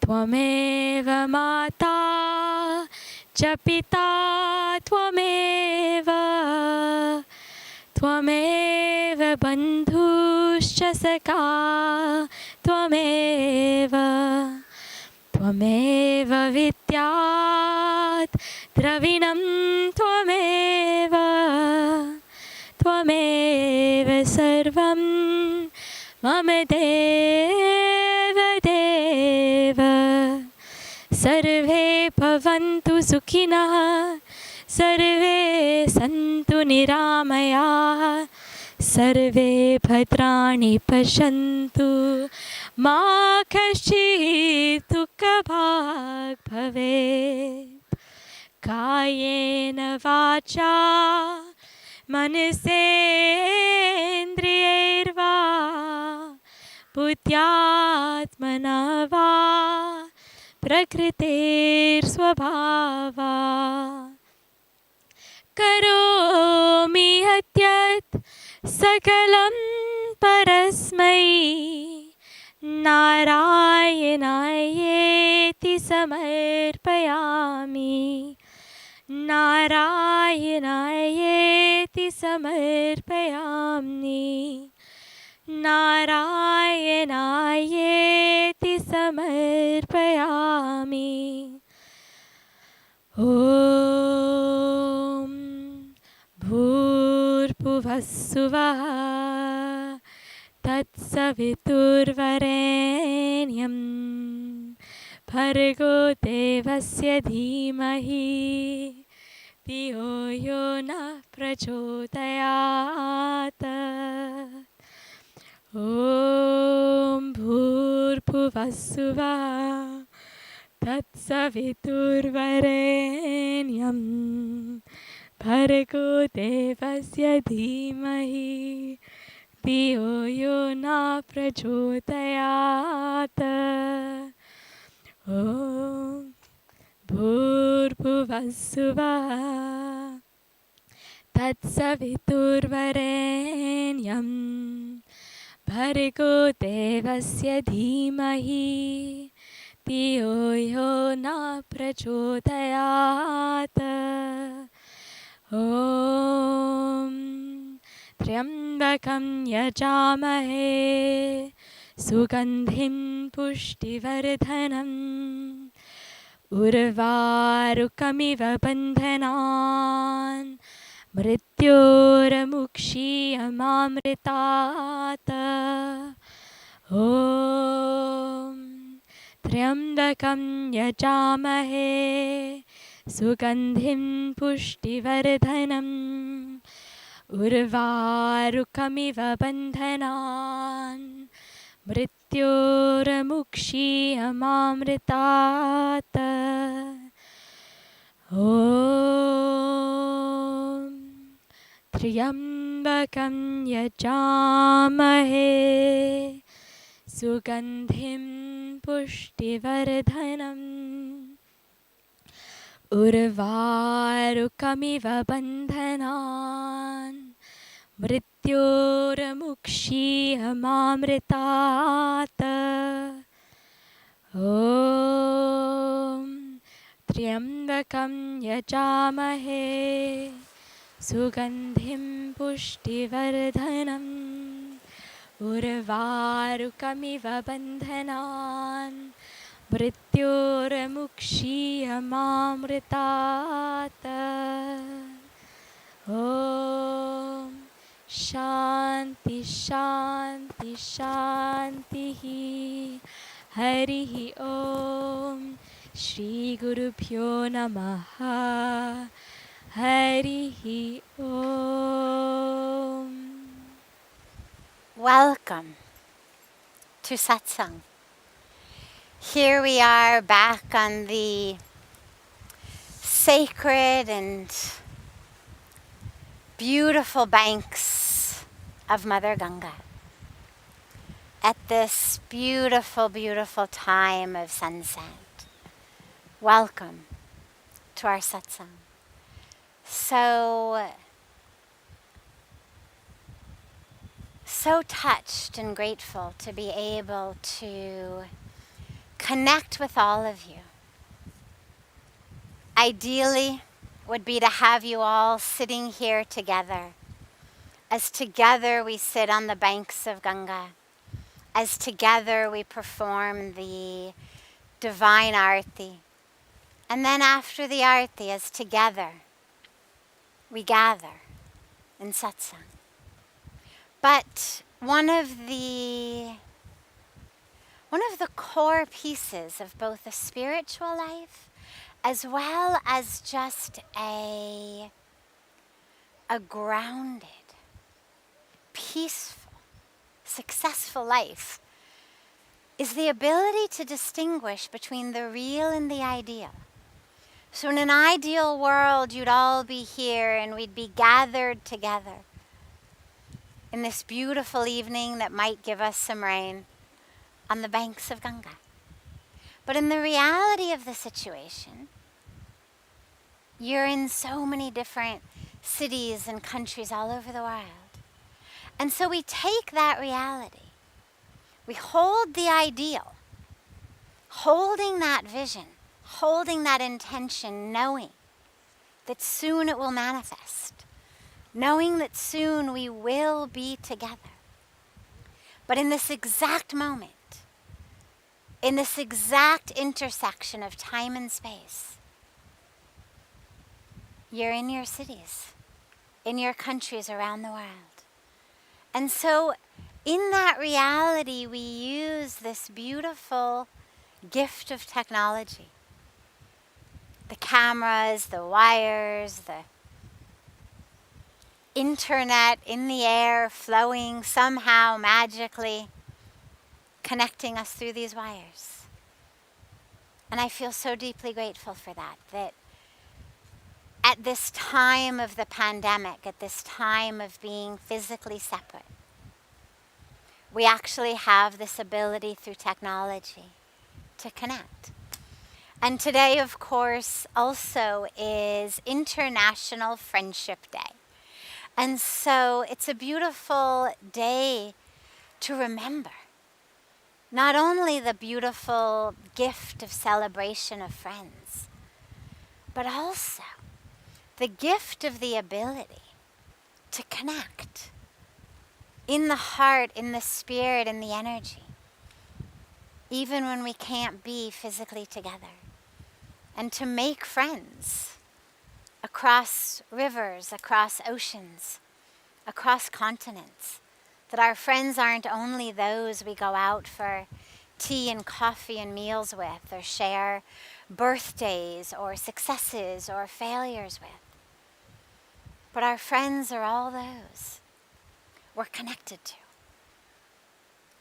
त्वमेव माता च पिता त्वमेव त्वमेव बन्धुश्च सखा त्वमेव त्वमेव विद्यात् द्रविणं त्वमेव त्वमेव सर्वं मम देव देव सर्वे भवन्तु सुखिनः सर्वे सन्तु निरामयाः सर्वे भद्राणि पश्यन्तु मा कश्चित् दुःखभाग् भवेत् कायेन वाचा मनसेन्द्रियैर्वा बुद्ध्यात्मना वा प्रकृतेर्स्वभावा करोमि यद्यत् सकलं परस्मै नारायणायेति समर्पयामि नारायणायेति समर्पयामि नारायणायेति समर्पयामि ॐ भूर्भुवस्सुवः तत्सवितुर्वरेण्यं भर्गो देवस्य धीमहि धियो यो नः प्रचोदयात् ॐ भूर्भुवस्सुवः तत्सवितुर्वरेण्यं भर्गो देवस्य धीमहि धियो यो नः प्रचोदयात् ॐ भूर्भुवस्सुवः तत्सवितुर्वरेण्यं भर्गो देवस्य धीमहि धियो यो नः प्रचोदयात् ॐ त्र्यम्बकं यजामहे सुगन्धिं पुष्टिवर्धनम् उर्वारुकमिव बन्धनान् मृत्योर्मुक्षीयमामृतात् ॐ त्र्यम्बकं यजामहे सुगन्धिं पुष्टिवर्धनम् उर्वारुकमिव बन्धनान् मृत्योर्मुक्षीयमामृतात् ॐ त्र्यम्बकं यजामहे सुगन्धिं पुष्टिवर्धनम् उर्वारुकमिव बन्धनान् मृत्योर्मुक्षीयमामृतात् ॐ त्र्यम्बकं यजामहे सुगन्धिं पुष्टिवर्धनम् उर्वारुकमिव बन्धनान् मृत्योर्मुक्षीयमामृतात् ॐ शान्ति शान्ति शान्तिः हरिः ॐ श्रीगुरुभ्यो नमः हरिः ॐ. Welcome to Satsang. Here we are back on the sacred and beautiful banks of Mother Ganga at this beautiful, beautiful time of sunset. Welcome to our Satsang. So touched and grateful to be able to connect with all of you. Ideally would be to have you all sitting here together, as together we sit on the banks of Ganga, as together we perform the divine arti, and then after the arti, as together we gather in satsang. But one of the core pieces of both the spiritual life as well as just a grounded, peaceful, successful life is the ability to distinguish between the real and the ideal. So in an ideal world, you'd all be here and we'd be gathered together in this beautiful evening that might give us some rain on the banks of Ganga. But in the reality of the situation, you're in so many different cities and countries all over the world. And so we take that reality, we hold the ideal, holding that vision, holding that intention, knowing that soon it will manifest, knowing that soon we will be together. But in this exact moment, in this exact intersection of time and space, you're in your cities, in your countries around the world. And so in that reality, we use this beautiful gift of technology. The cameras, the wires, the internet in the air, flowing somehow magically, connecting us through these wires. And I feel so deeply grateful for that at this time of the pandemic, at this time of being physically separate, we actually have this ability through technology to connect. And today, of course, also is International Friendship Day. And so it's a beautiful day to remember not only the beautiful gift of celebration of friends, but also the gift of the ability to connect in the heart, in the spirit, in the energy, even when we can't be physically together, and to make friends across rivers, across oceans, across continents, that our friends aren't only those we go out for tea and coffee and meals with, or share birthdays or successes or failures with. But our friends are all those we're connected to.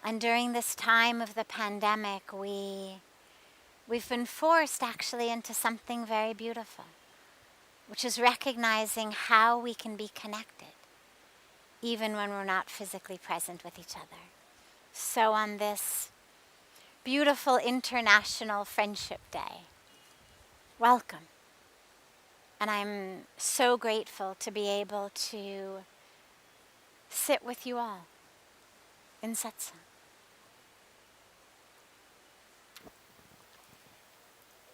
And during this time of the pandemic, we've been forced actually into something very beautiful, which is recognizing how we can be connected even when we're not physically present with each other. So on this beautiful International Friendship Day, welcome. And I'm so grateful to be able to sit with you all in satsang.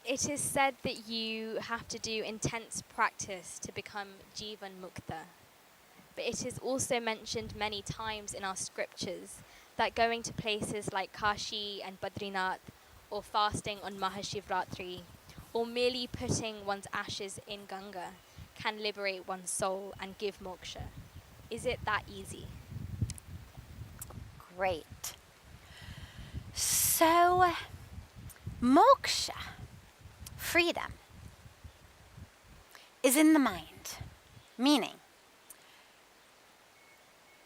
It is said that you have to do intense practice to become Jivan Mukta. But it is also mentioned many times in our scriptures that going to places like Kashi and Badrinath, or fasting on Mahashivratri, or merely putting one's ashes in Ganga can liberate one's soul and give moksha. Is it that easy? Great. So, moksha, freedom, is in the mind, meaning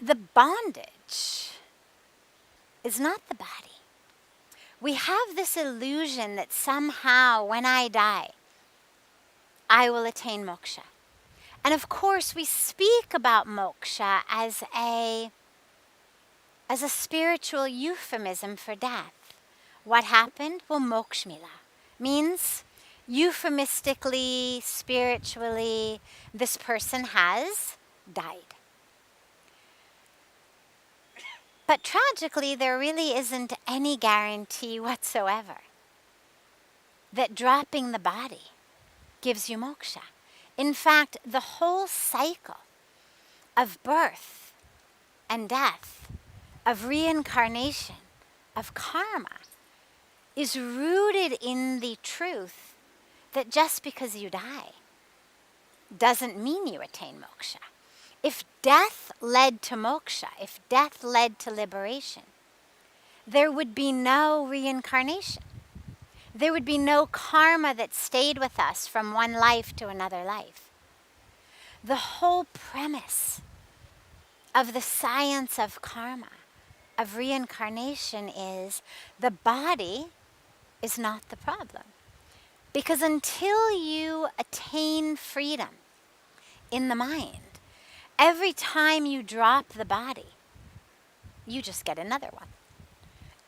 the bondage is not the body. We have this illusion that somehow when I die, I will attain moksha. And of course, we speak about moksha as a spiritual euphemism for death. What happened? Well, mokshmila means euphemistically, spiritually, this person has died. But tragically, there really isn't any guarantee whatsoever that dropping the body gives you moksha. In fact, the whole cycle of birth and death, of reincarnation, of karma, is rooted in the truth that just because you die doesn't mean you attain moksha. If death led to moksha, if death led to liberation, there would be no reincarnation. There would be no karma that stayed with us from one life to another life. The whole premise of the science of karma, of reincarnation, is the body is not the problem. Because until you attain freedom in the mind, every time you drop the body, you just get another one.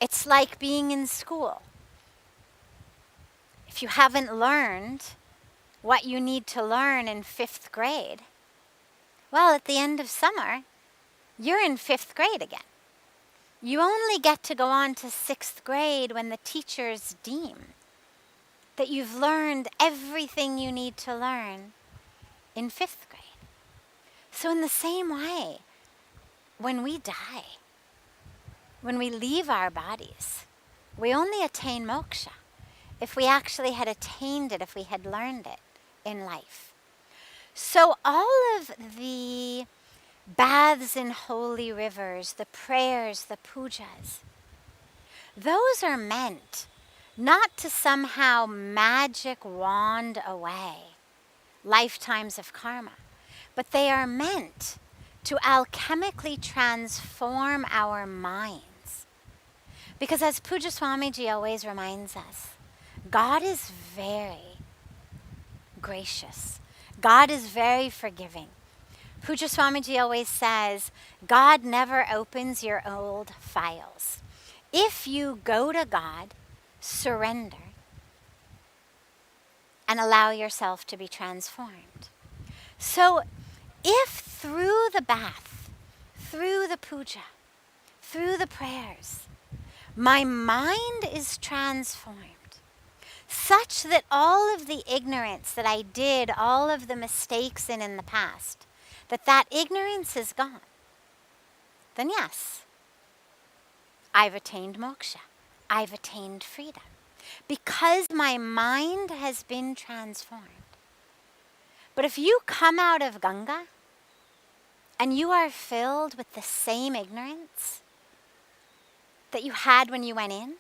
It's like being in school. If you haven't learned what you need to learn in 5th grade, well, at the end of summer, you're in 5th grade again. You only get to go on to 6th grade when the teachers deem that you've learned everything you need to learn in 5th grade. So in the same way, when we die, when we leave our bodies, we only attain moksha if we actually had attained it, if we had learned it in life. So all of the baths in holy rivers, the prayers, the pujas, those are meant not to somehow magic wand away lifetimes of karma, but they are meant to alchemically transform our minds. Because as Puja Swamiji always reminds us, God is very gracious. God is very forgiving. Puja Swamiji always says, God never opens your old files. If you go to God, surrender, and allow yourself to be transformed. So if through the bath, through the puja, through the prayers, my mind is transformed, such that all of the ignorance that I did, all of the mistakes in the past, that ignorance is gone, then yes, I've attained moksha. I've attained freedom. Because my mind has been transformed. But if you come out of Ganga and you are filled with the same ignorance that you had when you went in,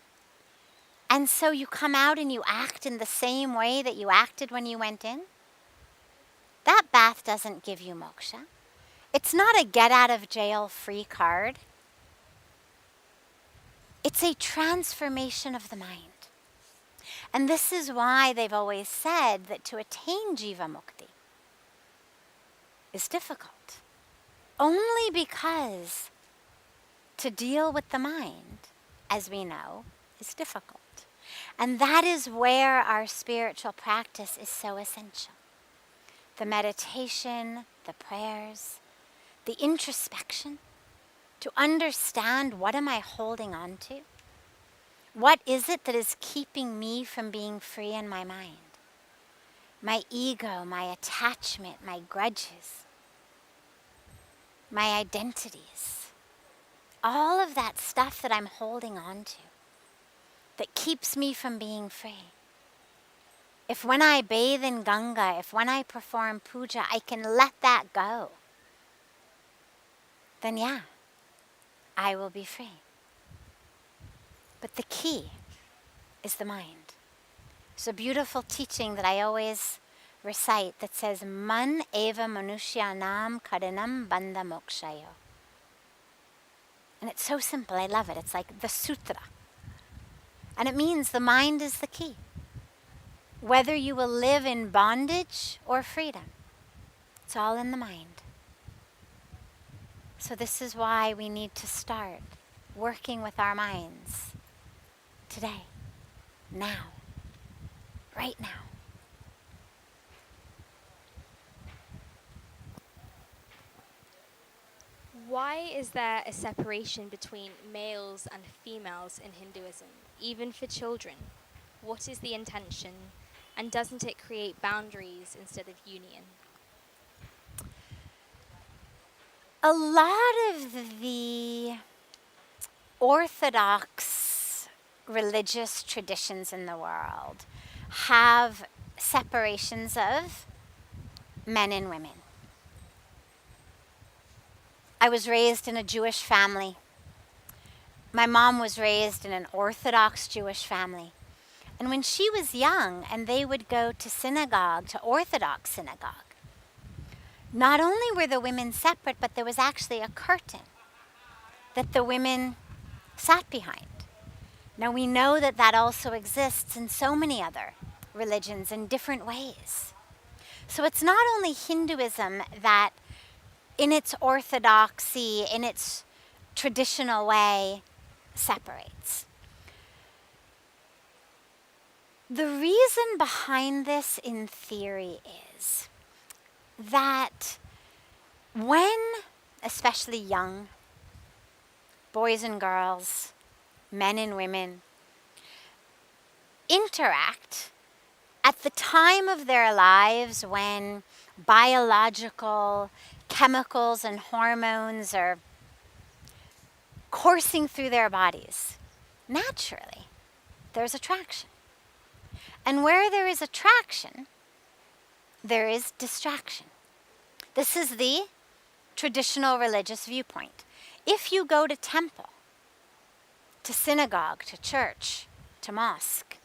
and so you come out and you act in the same way that you acted when you went in, that bath doesn't give you moksha. It's not a get out of jail free card. It's a transformation of the mind. And this is why they've always said that to attain Jiva Mukti is difficult. Only because to deal with the mind, as we know, is difficult. And that is where our spiritual practice is so essential. The meditation, the prayers, the introspection, to understand, what am I holding on to? What is it that is keeping me from being free in my mind? My ego, my attachment, my grudges, my identities. All of that stuff that I'm holding on to that keeps me from being free. If when I bathe in Ganga, if when I perform puja, I can let that go, then yeah, I will be free. But the key is the mind. There's a beautiful teaching that I always recite that says, Man eva manushyanam karanam bandha mokshayo. And it's so simple, I love it. It's like the sutra. And it means the mind is the key. Whether you will live in bondage or freedom, it's all in the mind. So this is why we need to start working with our minds today, now, right now. Why is there a separation between males and females in Hinduism, even for children? What is the intention? And doesn't it create boundaries instead of union? A lot of the orthodox religious traditions in the world have separations of men and women. I was raised in a Jewish family. My mom was raised in an Orthodox Jewish family. And when she was young and they would go to synagogue, to Orthodox synagogue, not only were the women separate, but there was actually a curtain that the women sat behind. Now we know that that also exists in so many other religions in different ways. So it's not only Hinduism that in its orthodoxy, in its traditional way, separates. The reason behind this in theory is that when, especially young, boys and girls, men and women, interact at the time of their lives when biological chemicals and hormones are coursing through their bodies, naturally, there's attraction. And where there is attraction, there is distraction. This is the traditional religious viewpoint. If you go to temple, to synagogue, to church, to mosque,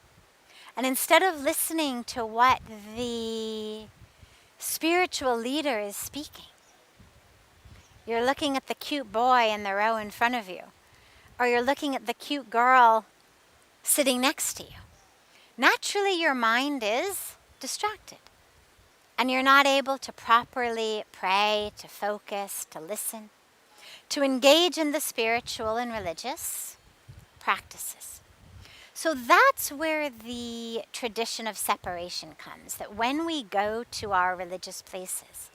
and instead of listening to what the spiritual leader is speaking, you're looking at the cute boy in the row in front of you, or you're looking at the cute girl sitting next to you, naturally your mind is distracted. And you're not able to properly pray, to focus, to listen, to engage in the spiritual and religious practices. So that's where the tradition of separation comes, that when we go to our religious places,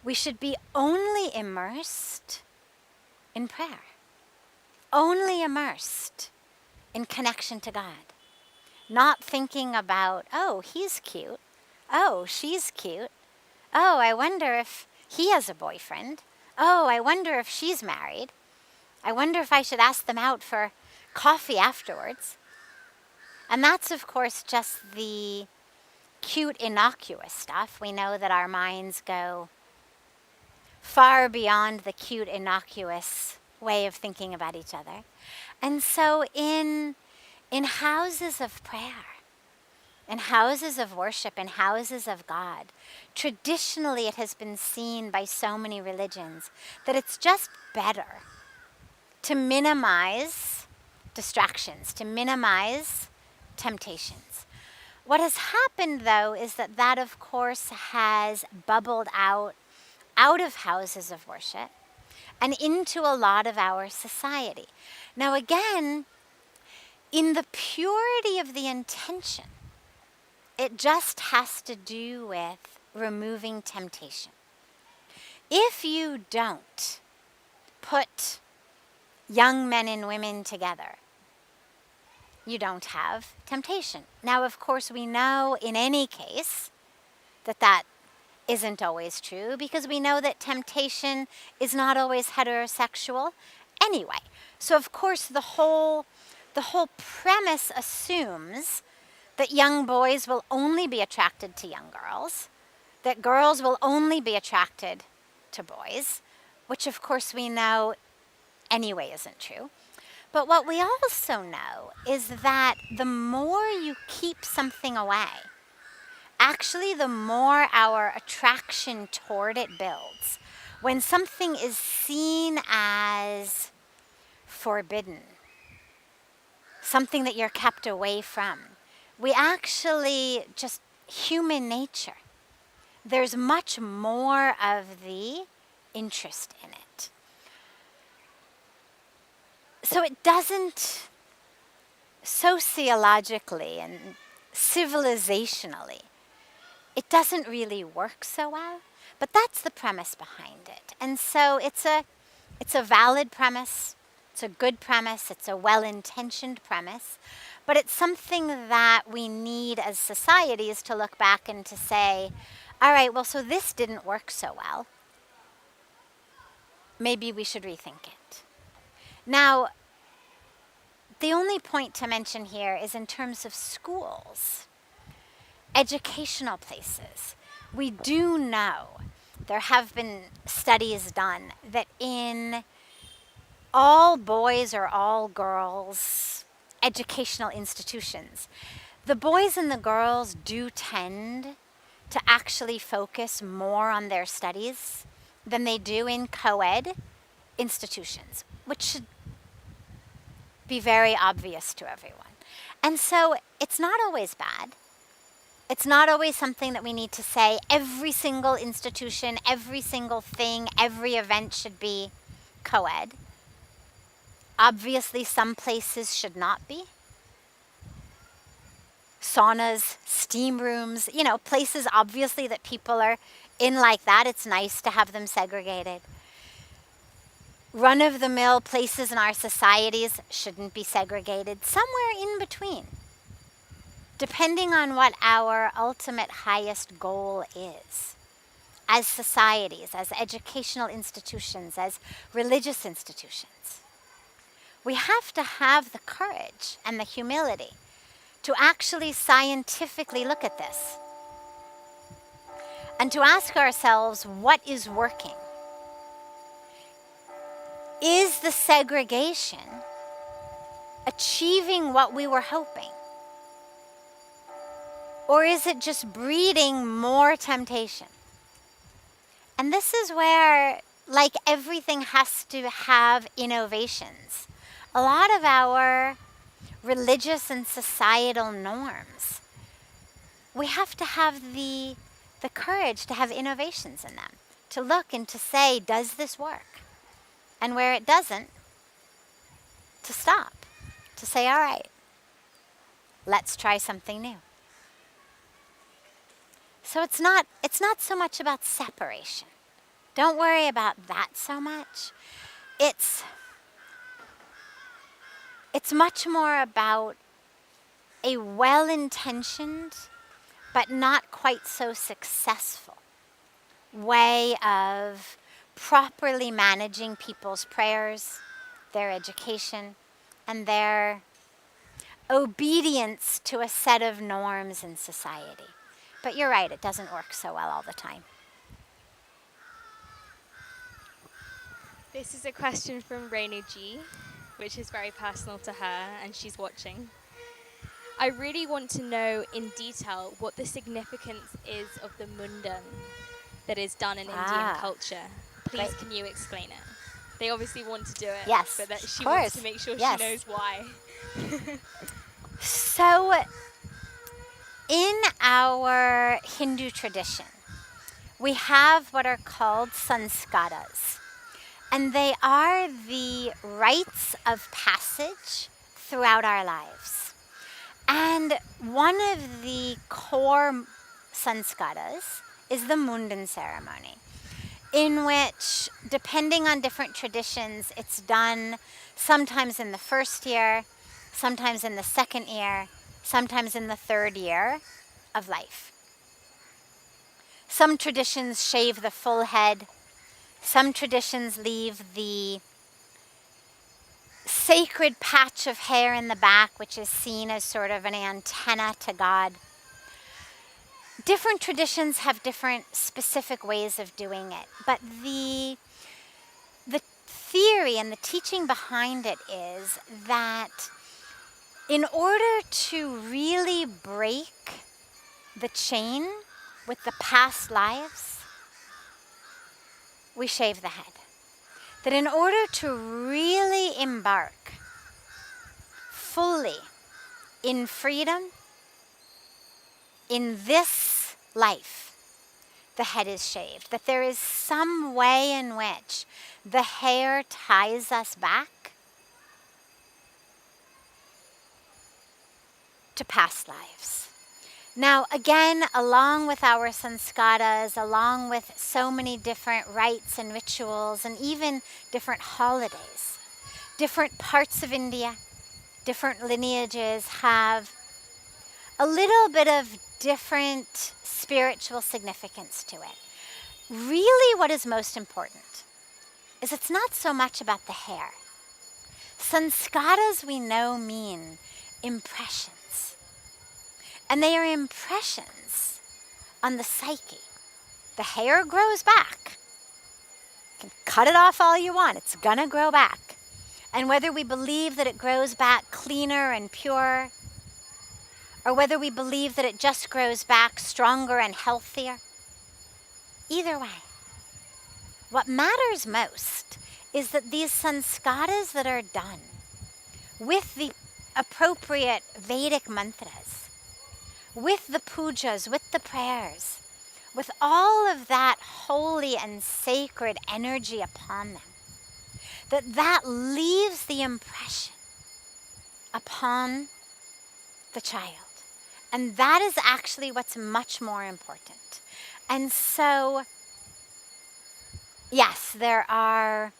we should be only immersed in prayer, only immersed in connection to God, not thinking about, oh, he's cute, oh, she's cute, oh, I wonder if he has a boyfriend, oh, I wonder if she's married, I wonder if I should ask them out for coffee afterwards. And that's, of course, just the cute, innocuous stuff. We know that our minds go far beyond the cute, innocuous way of thinking about each other. And so in houses of prayer, in houses of worship, in houses of God, traditionally it has been seen by so many religions that it's just better to minimize distractions, to minimize temptations. What has happened, though, is that of course has bubbled out of houses of worship and into a lot of our society. Now again, in the purity of the intention, it just has to do with removing temptation. If you don't put young men and women together, you don't have temptation. Now, of course, we know in any case that isn't always true, because we know that temptation is not always heterosexual anyway. So, of course, the whole premise assumes that young boys will only be attracted to young girls, that girls will only be attracted to boys, which of course we know anyway isn't true. But what we also know is that the more you keep something away, actually the more our attraction toward it builds. When something is seen as forbidden, something that you're kept away from, we actually, just human nature, there's much more of the interest in it. So it doesn't, sociologically and civilizationally, it doesn't really work so well, but that's the premise behind it. And so it's a valid premise, it's a good premise, it's a well-intentioned premise, But it's something that we need as societies to look back and to say, all right, well, so this didn't work so well. Maybe we should rethink it. Now, the only point to mention here is in terms of schools, educational places. We do know, there have been studies done, that in all boys or all girls educational institutions, the boys and the girls do tend to actually focus more on their studies than they do in co-ed institutions, which should be very obvious to everyone. And so it's not always bad. It's not always something that we need to say every single institution, every single thing, every event should be co-ed. Obviously, some places should not be. Saunas, steam rooms, places obviously that people are in like that, it's nice to have them segregated. Run-of-the-mill places in our societies shouldn't be segregated. Somewhere in between, depending on what our ultimate highest goal is. As societies, as educational institutions, as religious institutions. We have to have the courage and the humility to actually scientifically look at this and to ask ourselves, what is working? Is the segregation achieving what we were hoping? Or is it just breeding more temptation? And this is where, like everything has to have innovations. A lot of our religious and societal norms, we have to have the courage to have innovations in them, to look and to say, does this work? And where it doesn't, to stop, to say, all right, let's try something new. So it's not so much about separation. Don't worry about that so much. It's much more about a well-intentioned but not quite so successful way of properly managing people's prayers, their education, and their obedience to a set of norms in society. But you're right, it doesn't work so well all the time. This is a question from Renu G, which is very personal to her, and she's watching. I really want to know in detail what the significance is of the Mundun that is done in Indian culture. Please, can you explain it? They obviously want to do it, yes, but that she of course. wants to make sure yes. she knows why. So, in our Hindu tradition, we have what are called sanskaras. And they are the rites of passage throughout our lives. And one of the core sanskaras is the Mundun Ceremony, in which, depending on different traditions, it's done sometimes in the first year, sometimes in the second year, sometimes in the third year of life. Some traditions shave the full head. Some traditions leave the sacred patch of hair in the back, which is seen as sort of an antenna to God. Different traditions have different specific ways of doing it, but the theory and the teaching behind it is that in order to really break the chain with the past lives, we shave the head. That in order to really embark fully in freedom, in this life, the head is shaved. That there is some way in which the hair ties us back to past lives. Now, again, along with our sanskaras, along with so many different rites and rituals, and even different holidays, different parts of India different lineages have a little bit of different spiritual significance to it. Really, what is most important is it's not so much about the hair. Sanskaras, we know, mean impressions. And they are impressions on the psyche. The hair grows back. You can cut it off all you want. It's going to grow back. And whether we believe that it grows back cleaner and purer, or whether we believe that it just grows back stronger and healthier, either way, what matters most is that these sanskaras that are done with the appropriate Vedic mantras, with the pujas, with the prayers, with all of that holy and sacred energy upon them, that leaves the impression upon the child. And that is actually what's much more important. And so, yes, there are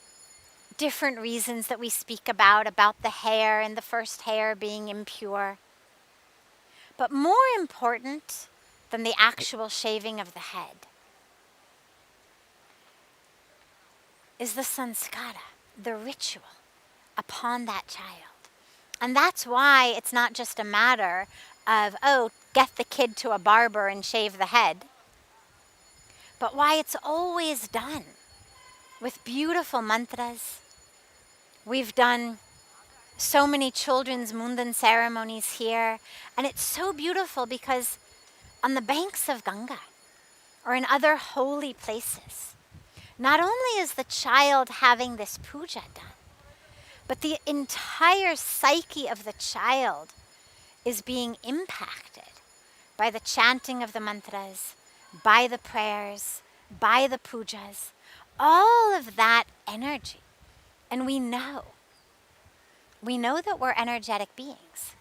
different reasons that we speak about the hair and the first hair being impure. But more important than the actual shaving of the head is the sanskara, the ritual upon that child. And that's why it's not just a matter of, oh, get the kid to a barber and shave the head, but why it's always done with beautiful mantras. We've done so many children's Mundun ceremonies here, and it's so beautiful because on the banks of Ganga or in other holy places, not only is the child having this puja done, but the entire psyche of the child is being impacted by the chanting of the mantras, by the prayers, by the pujas, all of that energy. And we know that we're energetic beings.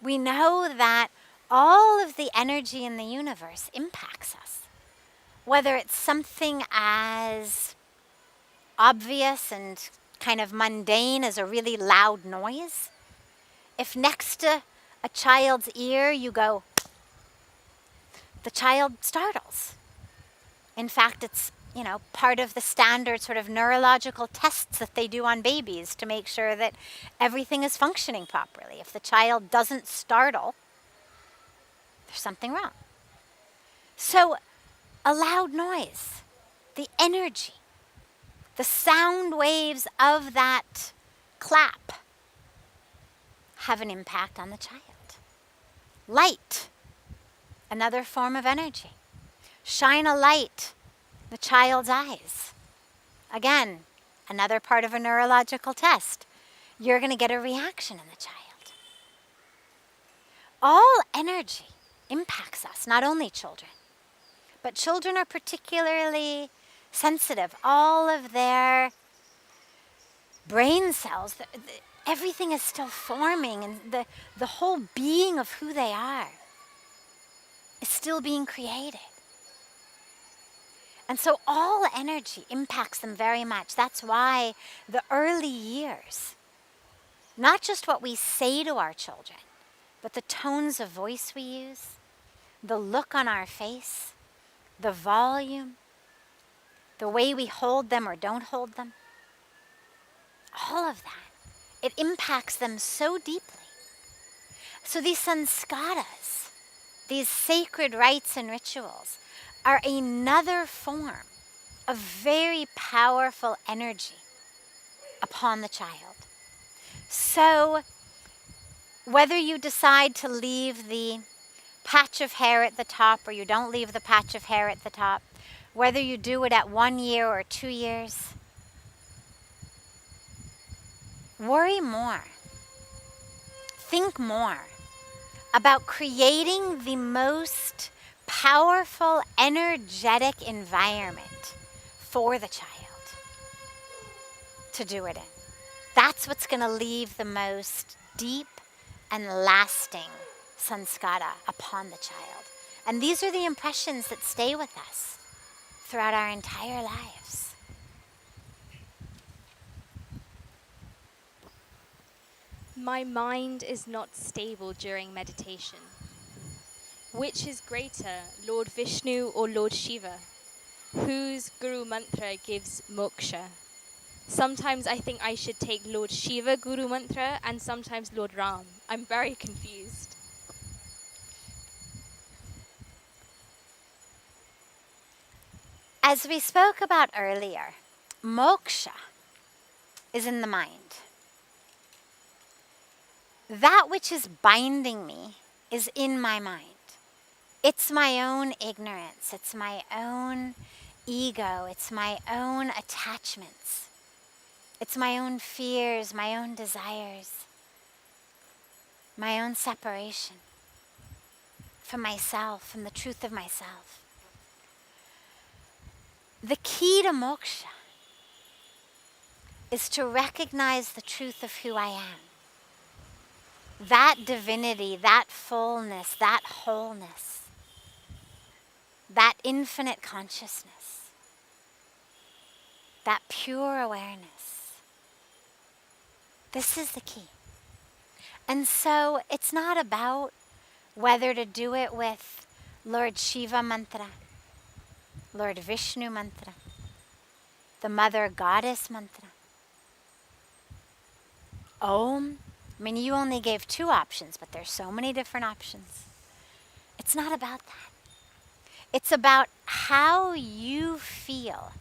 We know that all of the energy in the universe impacts us. Whether it's something as obvious and kind of mundane as a really loud noise, if next to a child's ear you go, the child startles. In fact, it's, part of the standard sort of neurological tests that they do on babies to make sure that everything is functioning properly. If the child doesn't startle, there's something wrong. So a loud noise, the energy, the sound waves of that clap have an impact on the child. Light, another form of energy. Shine a light in the child's eyes. Again, another part of a neurological test. You're going to get a reaction in the child. All energy impacts us, not only children. But children are particularly sensitive. All of their brain cells, everything is still forming, and the whole being of who they are is still being created. And so all energy impacts them very much. That's why the early years, not just what we say to our children, but the tones of voice we use, the look on our face, the volume, the way we hold them or don't hold them, all of that, it impacts them so deeply. So these sanskaras, these sacred rites and rituals, are another form of very powerful energy upon the child. So whether you decide to leave the patch of hair at the top or you don't leave the patch of hair at the top, whether you do it at 1 year or 2 years, worry more. Think more about creating the most powerful, energetic environment for the child to do it in. That's what's going to leave the most deep and lasting sanskara upon the child. And these are the impressions that stay with us throughout our entire lives. My mind is not stable during meditation. Which is greater, Lord Vishnu or Lord Shiva? Whose Guru Mantra gives moksha? Sometimes I think I should take Lord Shiva Guru Mantra and sometimes Lord Ram. I'm very confused. As we spoke about earlier, moksha is in the mind. That which is binding me is in my mind. It's my own ignorance. It's my own ego. It's my own attachments. It's my own fears, my own desires, my own separation from myself, from the truth of myself. The key to moksha is to recognize the truth of who I am. That divinity, that fullness, that wholeness, that infinite consciousness, that pure awareness. This is the key. And so it's not about whether to do it with Lord Shiva mantra, Lord Vishnu mantra, the Mother Goddess mantra, Om. I mean, you only gave 2 options, but there's so many different options. It's not about that. It's about how you feel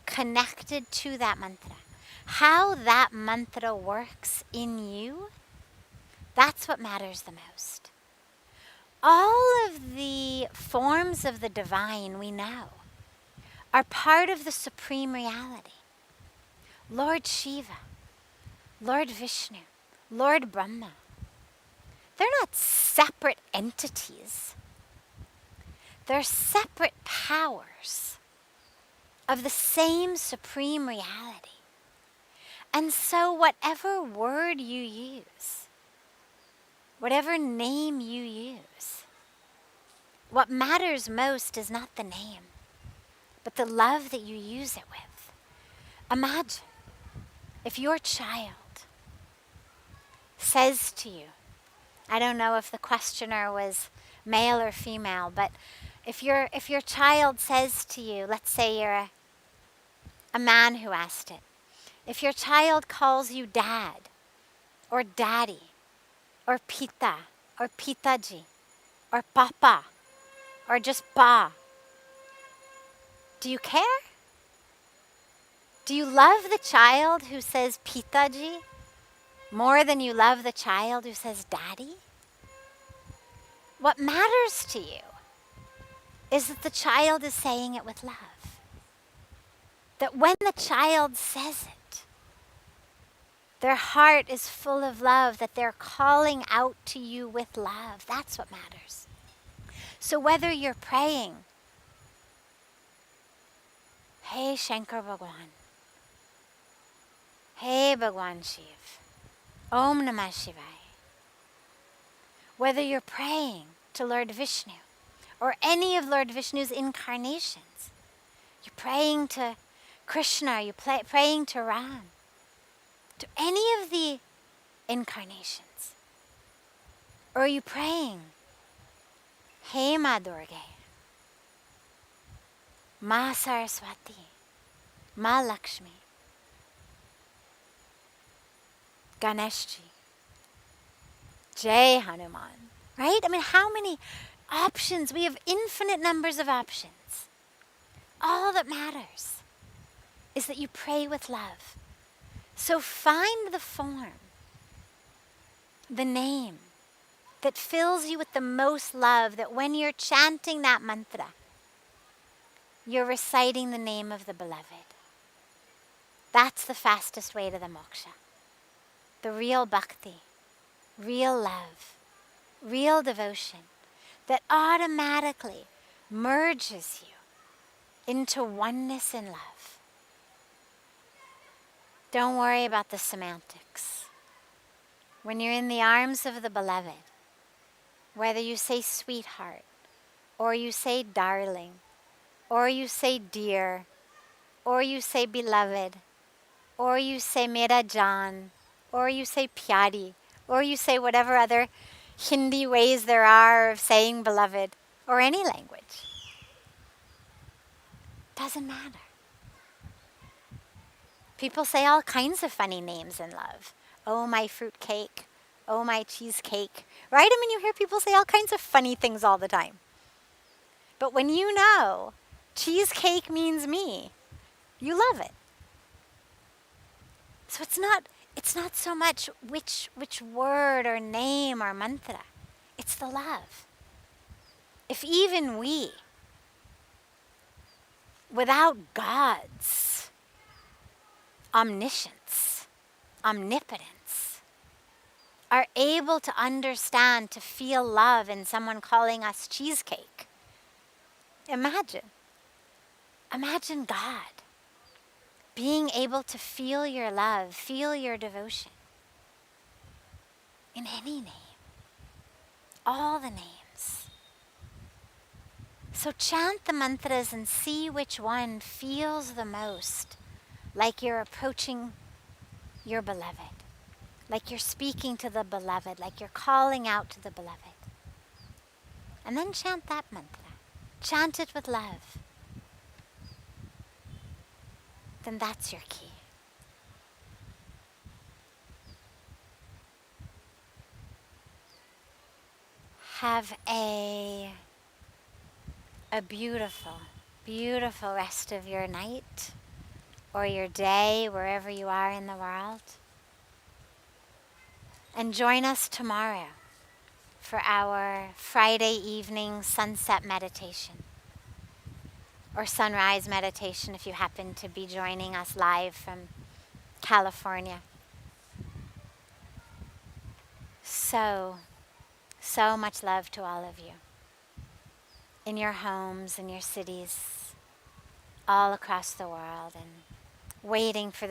connected to that mantra, how that mantra works in you. That's what matters the most. All of the forms of the divine we know are part of the supreme reality. Lord Shiva, Lord Vishnu, Lord Brahma. They're not separate entities. They're separate powers of the same supreme reality. And so whatever word you use, whatever name you use, what matters most is not the name, but the love that you use it with. Imagine if your child says to you, I don't know if the questioner was male or female, but if your child says to you, let's say you're a man who asked it, if your child calls you dad or daddy or pita or pitaji or papa or just pa, do you care? Do you love the child who says pitaji more than you love the child who says daddy? What matters to you is that the child is saying it with love. That when the child says it, their heart is full of love, that they're calling out to you with love. That's what matters. So whether you're praying, Hey Shankar Bhagwan, Hey Bhagwan Shiv, Om Namah Shivaya. Whether you're praying to Lord Vishnu or any of Lord Vishnu's incarnations, you're praying to Krishna, you're praying to Ram, to any of the incarnations, or are you praying, Hey Ma Durga, Ma Saraswati, Ma Lakshmi, Ganeshji, Jai Hanuman, right? I mean, how many options? We have infinite numbers of options. All that matters is that you pray with love. So find the form, the name that fills you with the most love, that when you're chanting that mantra, you're reciting the name of the beloved. That's the fastest way to the moksha. The real bhakti, real love, real devotion that automatically merges you into oneness in love. Don't worry about the semantics. When you're in the arms of the beloved, whether you say sweetheart, or you say darling, or you say dear, or you say beloved, or you say mera jaan, or you say pyari, or you say whatever other Hindi ways there are of saying beloved, or any language. Doesn't matter. People say all kinds of funny names in love. Oh, my fruit cake. Oh, my cheesecake. Right? I mean, you hear people say all kinds of funny things all the time. But when you know cheesecake means me, you love it. So it's not so much which word or name or mantra. It's the love. If even we, without God's omniscience, omnipotence, are able to understand, to feel love in someone calling us cheesecake, imagine God being able to feel your love, feel your devotion in any name, all the names. So chant the mantras and see which one feels the most like you're approaching your beloved, like you're speaking to the beloved, like you're calling out to the beloved. And then chant that mantra. Chant it with love. Then that's your key. Have a beautiful, beautiful rest of your night or your day, wherever you are in the world. And join us tomorrow for our Friday evening sunset meditation, or sunrise meditation if you happen to be joining us live from California. So much love to all of you, in your homes, in your cities, all across the world, and waiting for